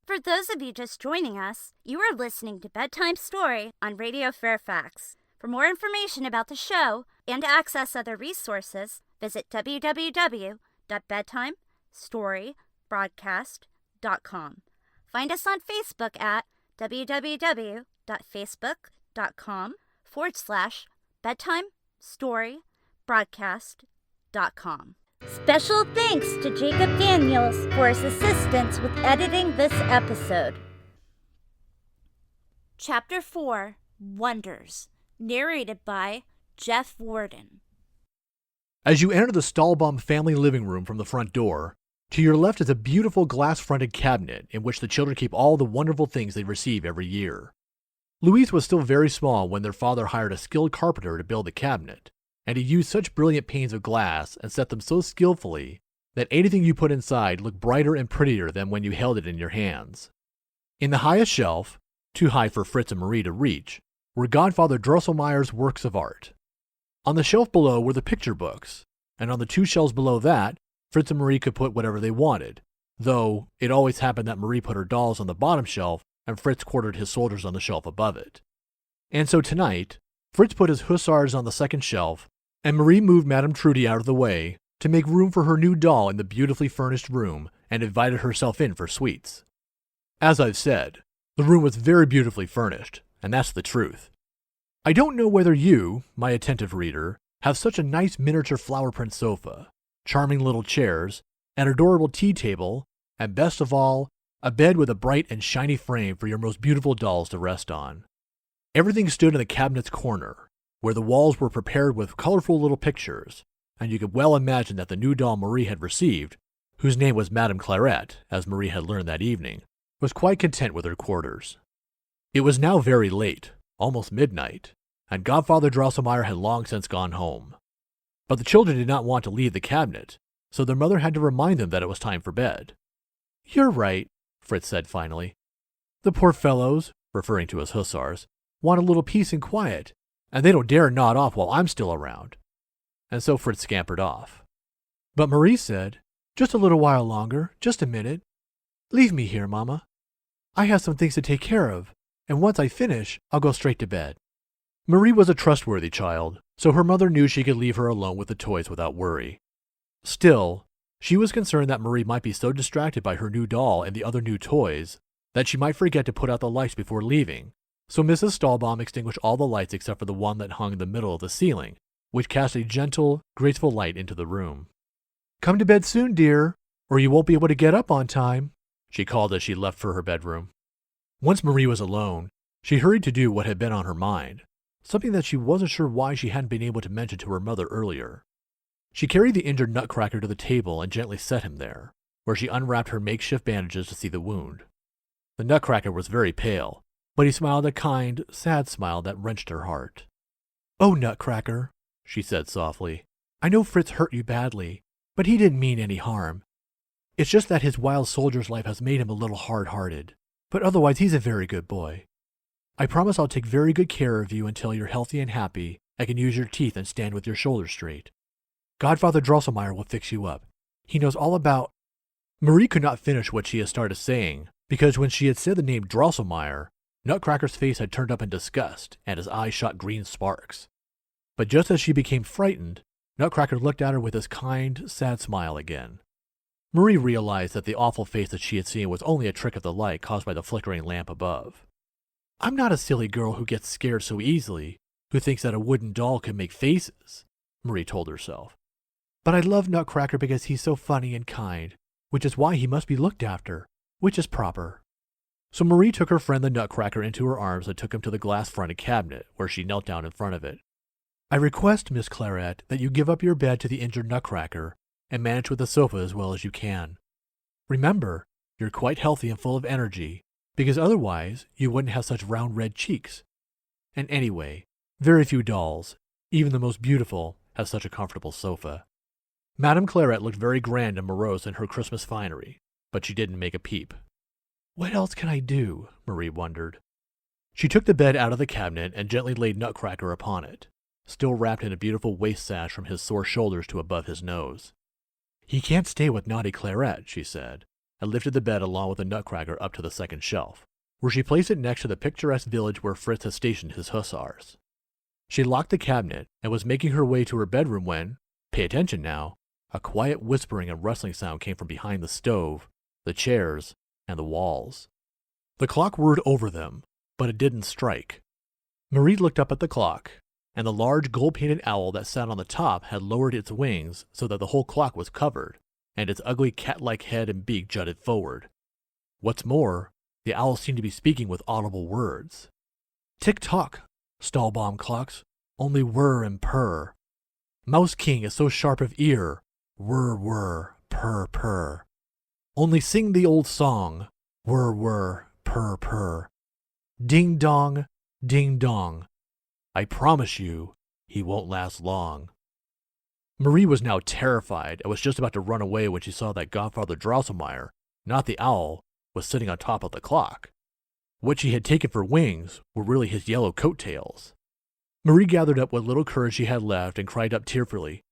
For those of you just joining us, you are listening to Bedtime Story on Radio Fairfax. For more information about the show and to access other resources, visit www.bedtimestorybroadcast.com. Find us on Facebook at www.facebook.com/bedtimestorybroadcast.com. Special thanks to Jacob Daniels for his assistance with editing this episode. Chapter 4, Wonders, narrated by Jeff Worden. As you enter the Stahlbaum family living room from the front door, to your left is a beautiful glass-fronted cabinet in which the children keep all the wonderful things they receive every year. Louise was still very small when their father hired a skilled carpenter to build the cabinet, and he used such brilliant panes of glass and set them so skillfully that anything you put inside looked brighter and prettier than when you held it in your hands. In the highest shelf, too high for Fritz and Marie to reach, were Godfather Drosselmeyer's works of art. On the shelf below were the picture books, and on the two shelves below that, Fritz and Marie could put whatever they wanted, though it always happened that Marie put her dolls on the bottom shelf and Fritz quartered his soldiers on the shelf above it. And so tonight, Fritz put his hussars on the second shelf, and Marie moved Madame Trudy out of the way to make room for her new doll in the beautifully furnished room and invited herself in for sweets. As I've said, the room was very beautifully furnished, and that's the truth. I don't know whether you, my attentive reader, have such a nice miniature flower print sofa, charming little chairs, an adorable tea table, and best of all, a bed with a bright and shiny frame for your most beautiful dolls to rest on. Everything stood in the cabinet's corner, where the walls were prepared with colorful little pictures, and you could well imagine that the new doll Marie had received, whose name was Madame Clairette, as Marie had learned that evening, was quite content with her quarters. It was now very late, almost midnight, and Godfather Drosselmeyer had long since gone home. But the children did not want to leave the cabinet, so their mother had to remind them that it was time for bed. "You're right," Fritz said finally. "The poor fellows," referring to his hussars, "want a little peace and quiet, and they don't dare nod off while I'm still around." And so Fritz scampered off. But Marie said, "Just a little while longer, just a minute. Leave me here, Mama. I have some things to take care of, and once I finish, I'll go straight to bed." Marie was a trustworthy child, so her mother knew she could leave her alone with the toys without worry. Still, she was concerned that Marie might be so distracted by her new doll and the other new toys that she might forget to put out the lights before leaving, so Mrs. Stahlbaum extinguished all the lights except for the one that hung in the middle of the ceiling, which cast a gentle, graceful light into the room. "Come to bed soon, dear, or you won't be able to get up on time," she called as she left for her bedroom. Once Marie was alone, she hurried to do what had been on her mind, something that she wasn't sure why she hadn't been able to mention to her mother earlier. She carried the injured Nutcracker to the table and gently set him there, where she unwrapped her makeshift bandages to see the wound. The Nutcracker was very pale, but he smiled a kind, sad smile that wrenched her heart. "Oh, Nutcracker," she said softly, "I know Fritz hurt you badly, but he didn't mean any harm. It's just that his wild soldier's life has made him a little hard-hearted, but otherwise he's a very good boy. I promise I'll take very good care of you until you're healthy and happy and can use your teeth and stand with your shoulders straight. Godfather Drosselmeyer will fix you up. He knows all about—" Marie could not finish what she had started saying, because when she had said the name Drosselmeyer, Nutcracker's face had turned up in disgust, and his eyes shot green sparks. But just as she became frightened, Nutcracker looked at her with his kind, sad smile again. Marie realized that the awful face that she had seen was only a trick of the light caused by the flickering lamp above. "I'm not a silly girl who gets scared so easily, who thinks that a wooden doll can make faces," Marie told herself. "But I love Nutcracker because he's so funny and kind, which is why he must be looked after, which is proper. So Marie took her friend the Nutcracker into her arms and took him to the glass-fronted cabinet, where she knelt down in front of it. I request, Miss Claret, that you give up your bed to the injured Nutcracker and manage with the sofa as well as you can. Remember, you're quite healthy and full of energy, because otherwise you wouldn't have such round red cheeks. And anyway, very few dolls, even the most beautiful, have such a comfortable sofa. Madame Claret looked very grand and morose in her Christmas finery, but she didn't make a peep. What else can I do? Marie wondered. She took the bed out of the cabinet and gently laid Nutcracker upon it, still wrapped in a beautiful waist sash from his sore shoulders to above his nose. He can't stay with naughty Claret, she said, and lifted the bed along with the Nutcracker up to the second shelf, where she placed it next to the picturesque village where Fritz had stationed his hussars. She locked the cabinet and was making her way to her bedroom when, pay attention now, a quiet whispering and rustling sound came from behind the stove, the chairs, and the walls. The clock whirred over them, but it didn't strike. Marie looked up at the clock, and the large gold-painted owl that sat on the top had lowered its wings so that the whole clock was covered, and its ugly cat-like head and beak jutted forward. What's more, the owl seemed to be speaking with audible words. Tick-tock, Stahlbaum clocks, only whir and purr. Mouse King is so sharp of ear, whir whir, purr purr. Only sing the old song, whir whir, purr purr. Ding dong, ding dong. I promise you, he won't last long. Marie was now terrified and was just about to run away when she saw that Godfather Drosselmeyer, not the owl, was sitting on top of the clock. What she had taken for wings were really his yellow coat-tails. Marie gathered up what little courage she had left and cried up tearfully,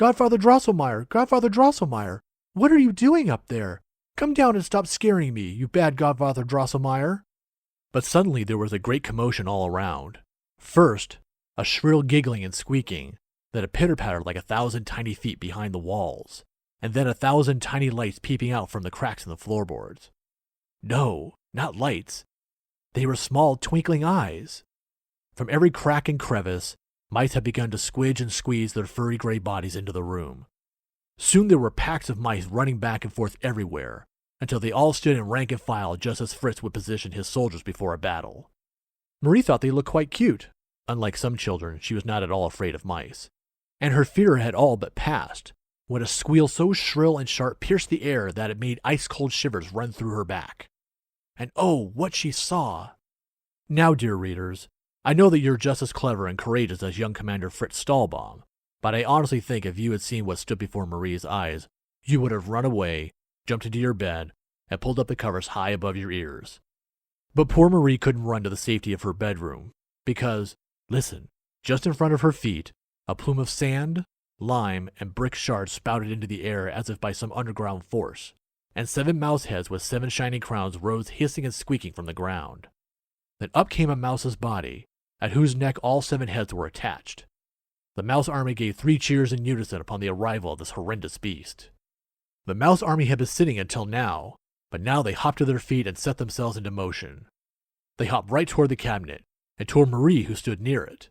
Godfather Drosselmeyer, what are you doing up there? Come down and stop scaring me, you bad Godfather Drosselmeyer. But suddenly there was a great commotion all around. First, a shrill giggling and squeaking, then a pitter-patter like 1,000 tiny feet behind the walls, and then 1,000 tiny lights peeping out from the cracks in the floorboards. No, not lights. They were small, twinkling eyes. From every crack and crevice, mice had begun to squidge and squeeze their furry gray bodies into the room. Soon there were packs of mice running back and forth everywhere, until they all stood in rank and file just as Fritz would position his soldiers before a battle. Marie thought they looked quite cute. Unlike some children, she was not at all afraid of mice. And her fear had all but passed, when a squeal so shrill and sharp pierced the air that it made ice-cold shivers run through her back. And oh, what she saw! Now, dear readers, I know that you're just as clever and courageous as young Commander Fritz Stahlbaum, but I honestly think if you had seen what stood before Marie's eyes, you would have run away, jumped into your bed, and pulled up the covers high above your ears. But poor Marie couldn't run to the safety of her bedroom, because, listen, just in front of her feet, a plume of sand, lime, and brick shards spouted into the air as if by some underground force, and 7 mouse heads with 7 shiny crowns rose hissing and squeaking from the ground. Then up came a mouse's body, at whose neck all 7 heads were attached. The mouse army gave 3 cheers in unison upon the arrival of this horrendous beast. The mouse army had been sitting until now, but now they hopped to their feet and set themselves into motion. They hopped right toward the cabinet, and toward Marie, who stood near it.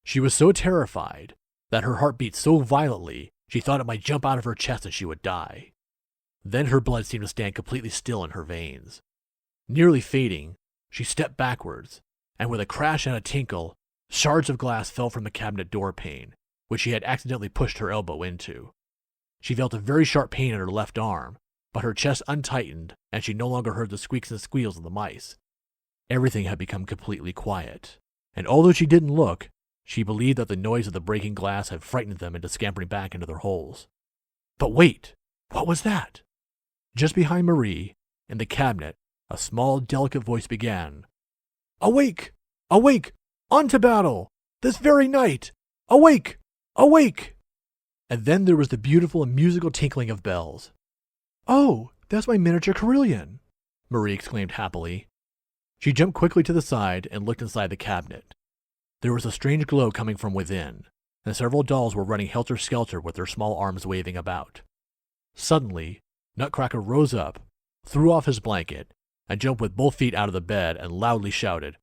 She was so terrified that her heart beat so violently she thought it might jump out of her chest and she would die. Then her blood seemed to stand completely still in her veins. Nearly fading, she stepped backwards, and with a crash and a tinkle, shards of glass fell from the cabinet door pane, which she had accidentally pushed her elbow into. She felt a very sharp pain in her left arm, but her chest untightened, and she no longer heard the squeaks and squeals of the mice. Everything had become completely quiet, and although she didn't look, she believed that the noise of the breaking glass had frightened them into scampering back into their holes. But wait! What was that? Just behind Marie, in the cabinet, a small, delicate voice began. Awake! Awake! On to battle! This very night! Awake! Awake! And then there was the beautiful and musical tinkling of bells. Oh, that's my miniature carillon! Marie exclaimed happily. She jumped quickly to the side and looked inside the cabinet. There was a strange glow coming from within, and several dolls were running helter-skelter with their small arms waving about. Suddenly, Nutcracker rose up, threw off his blanket, and jumped with both feet out of the bed and loudly shouted,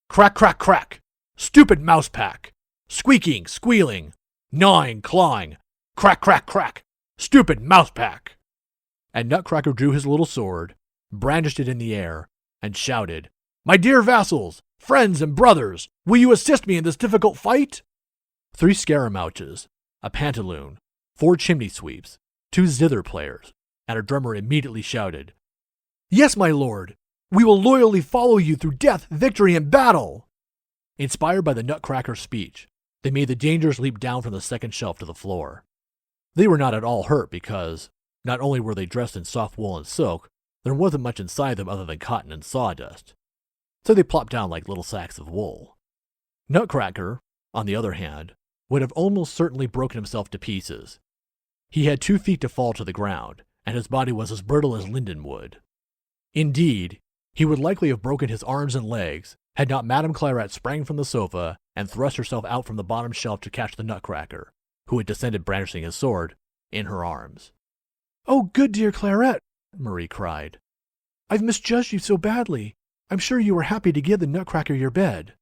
Crack, crack, crack! Stupid mouse pack! Squeaking, squealing, gnawing, clawing, crack, crack, crack! Stupid mouse pack! and Nutcracker drew his little sword, brandished it in the air, and shouted, "My dear vassals, friends and brothers, will you assist me in this difficult fight?" 3 scaramouches, a pantaloon, 4 chimney sweeps, 2 zither players, and a drummer immediately shouted, "Yes, my lord, we will loyally follow you through death, victory, and battle." Inspired by the Nutcracker's speech, they made the Dangers leap down from the second shelf to the floor. They were not at all hurt because, not only were they dressed in soft wool and silk, there wasn't much inside them other than cotton and sawdust, so they plopped down like little sacks of wool. Nutcracker, on the other hand, would have almost certainly broken himself to pieces. He had 2 feet to fall to the ground, and his body was as brittle as linden wood. Indeed, he would likely have broken his arms and legs had not Madame Clairette sprang from the sofa and thrust herself out from the bottom shelf to catch the Nutcracker, who had descended brandishing his sword, in her arms. "Oh, good dear Clairette," Marie cried. "I've misjudged you so badly. I'm sure you were happy to give the Nutcracker your bed."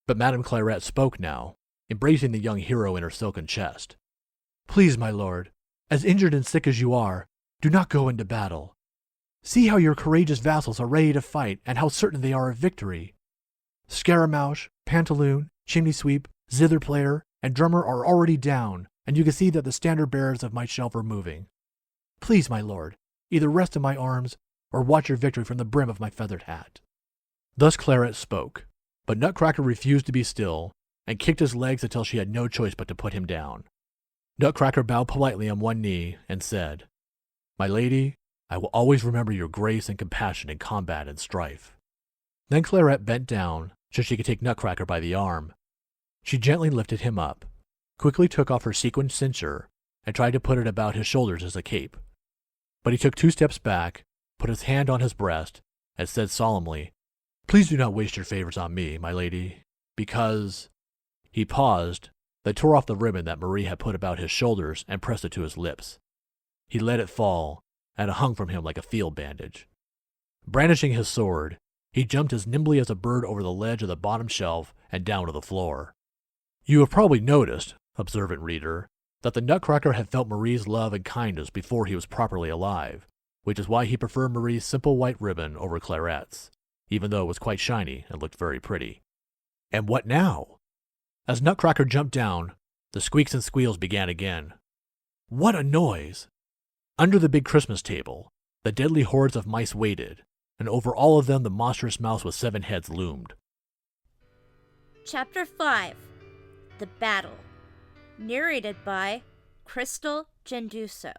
But Madame Clairette spoke now, embracing the young hero in her silken chest. "Please, my lord, as injured and sick as you are, do not go into battle. See how your courageous vassals are ready to fight and how certain they are of victory. Scaramouche, Pantaloon, Chimney Sweep, Zither Player, and Drummer are already down, and you can see that the standard bearers of my shelf are moving. Please, my lord, either rest in my arms or watch your victory from the brim of my feathered hat." Thus Clairette spoke, but Nutcracker refused to be still and kicked his legs until she had no choice but to put him down. Nutcracker bowed politely on one knee and said, "My lady, I will always remember your grace and compassion in combat and strife." Then Clairette bent down so she could take Nutcracker by the arm. She gently lifted him up, quickly took off her sequined cincture, and tried to put it about his shoulders as a cape. But he took 2 steps back, put his hand on his breast, and said solemnly, "Please do not waste your favors on me, my lady, because—" He paused, then tore off the ribbon that Marie had put about his shoulders and pressed it to his lips. He let it fall, and it hung from him like a field bandage. Brandishing his sword, he jumped as nimbly as a bird over the ledge of the bottom shelf and down to the floor. You have probably noticed, observant reader, that the Nutcracker had felt Marie's love and kindness before he was properly alive, which is why he preferred Marie's simple white ribbon over Clairette's, even though it was quite shiny and looked very pretty. And what now? As Nutcracker jumped down, the squeaks and squeals began again. What a noise! Under the big Christmas table, the deadly hordes of mice waited, and over all of them the monstrous mouse with 7 heads loomed. Chapter 5, The Battle. Narrated by Crystal Genduso.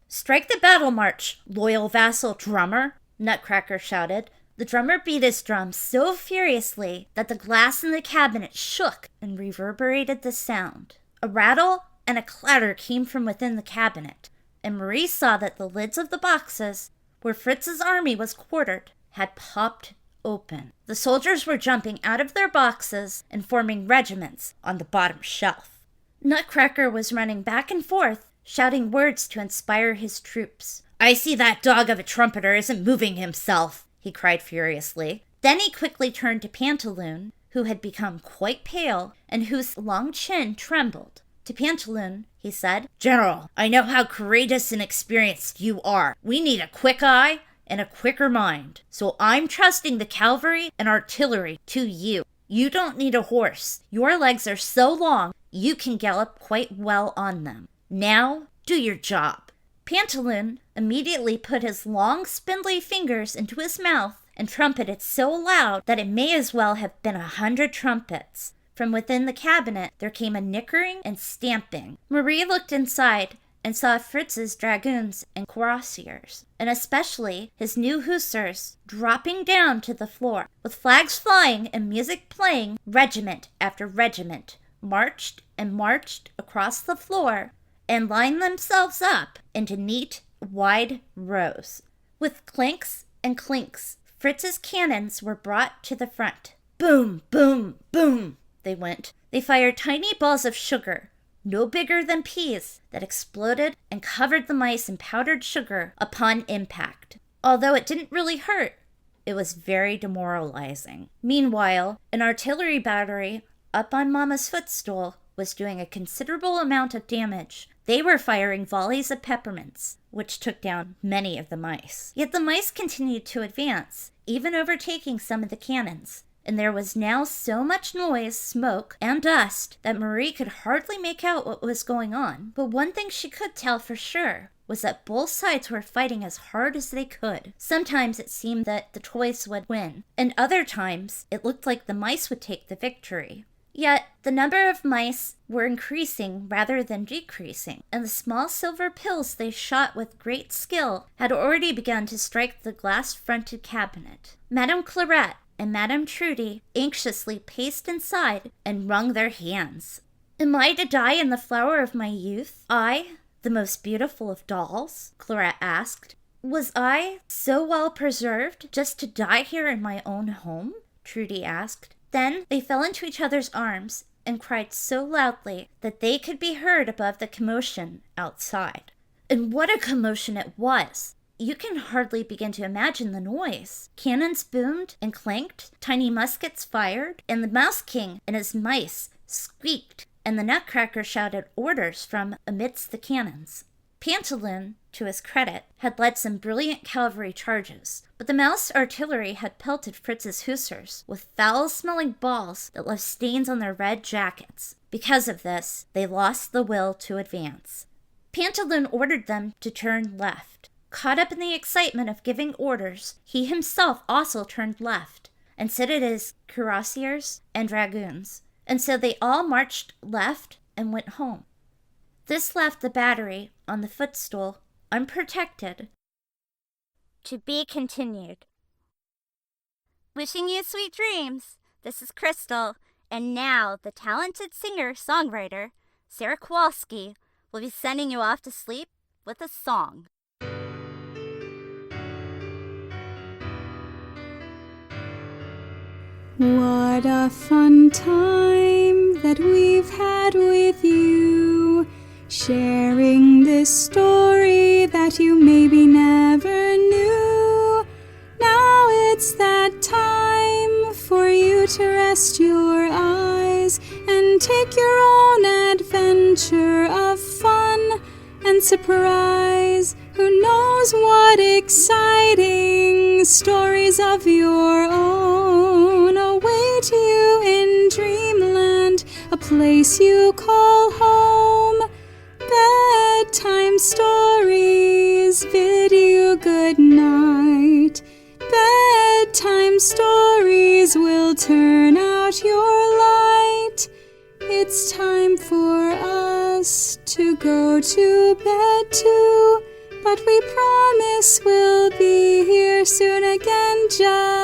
"Strike the battle march, loyal vassal drummer," Nutcracker shouted. The drummer beat his drum so furiously that the glass in the cabinet shook and reverberated the sound. A rattle and a clatter came from within the cabinet, and Marie saw that the lids of the boxes, where Fritz's army was quartered, had popped open. The soldiers were jumping out of their boxes and forming regiments on the bottom shelf. Nutcracker was running back and forth, shouting words to inspire his troops. "I see that dog of a trumpeter isn't moving himself," he cried furiously. Then he quickly turned to Pantaloon, who had become quite pale and whose long chin trembled. To Pantaloon, he said, "General, I know how courageous and experienced you are. We need a quick eye and a quicker mind. So I'm trusting the cavalry and artillery to you. You don't need a horse. Your legs are so long, you can gallop quite well on them. Now, do your job." Pantaloon immediately put his long, spindly fingers into his mouth and trumpeted so loud that it may as well have been 100 trumpets. From within the cabinet there came a nickering and stamping. Marie looked inside and saw Fritz's dragoons and cuirassiers, and especially his new hussars, dropping down to the floor. With flags flying and music playing, regiment after regiment marched and marched across the floor and lined themselves up into neat, wide rows. With clinks and clinks, Fritz's cannons were brought to the front. Boom, boom, boom, they went. They fired tiny balls of sugar, no bigger than peas, that exploded and covered the mice in powdered sugar upon impact. Although it didn't really hurt, it was very demoralizing. Meanwhile, an artillery battery up on Mama's footstool was doing a considerable amount of damage. They were firing volleys of peppermints, which took down many of the mice. Yet the mice continued to advance, even overtaking some of the cannons. And there was now so much noise, smoke, and dust that Marie could hardly make out what was going on. But one thing she could tell for sure was that both sides were fighting as hard as they could. Sometimes it seemed that the toys would win, and other times it looked like the mice would take the victory. Yet, the number of mice were increasing rather than decreasing, and the small silver pills they shot with great skill had already begun to strike the glass-fronted cabinet. Madame Clairette and Madame Trudy anxiously paced inside and wrung their hands. "Am I to die in the flower of my youth? I, the most beautiful of dolls?" Clairette asked. "Was I so well preserved just to die here in my own home?" Trudy asked. Then they fell into each other's arms and cried so loudly that they could be heard above the commotion outside. And what a commotion it was! You can hardly begin to imagine the noise. Cannons boomed and clanked, tiny muskets fired, and the Mouse King and his mice squeaked, and the Nutcracker shouted orders from amidst the cannons. Pantaloon, to his credit, had led some brilliant cavalry charges, but the mouse artillery had pelted Fritz's hussars with foul-smelling balls that left stains on their red jackets. Because of this, they lost the will to advance. Pantaloon ordered them to turn left. Caught up in the excitement of giving orders, he himself also turned left, and so did his cuirassiers and dragoons, and so they all marched left and went home. This left the battery on the footstool unprotected. To be continued. Wishing you sweet dreams. This is Crystal, and now the talented singer-songwriter, Sarah Kowalski, will be sending you off to sleep with a song. What a fun time that we've had with you, sharing this story that you maybe never knew. Now it's that time for you to rest your eyes and take your own adventure of fun and surprise. Who knows what exciting stories of your own await you in dreamland, a place you call home. Bedtime stories bid you good night. Bedtime stories will turn out your light. It's time for us to go to bed too, but we promise we'll be here soon again, just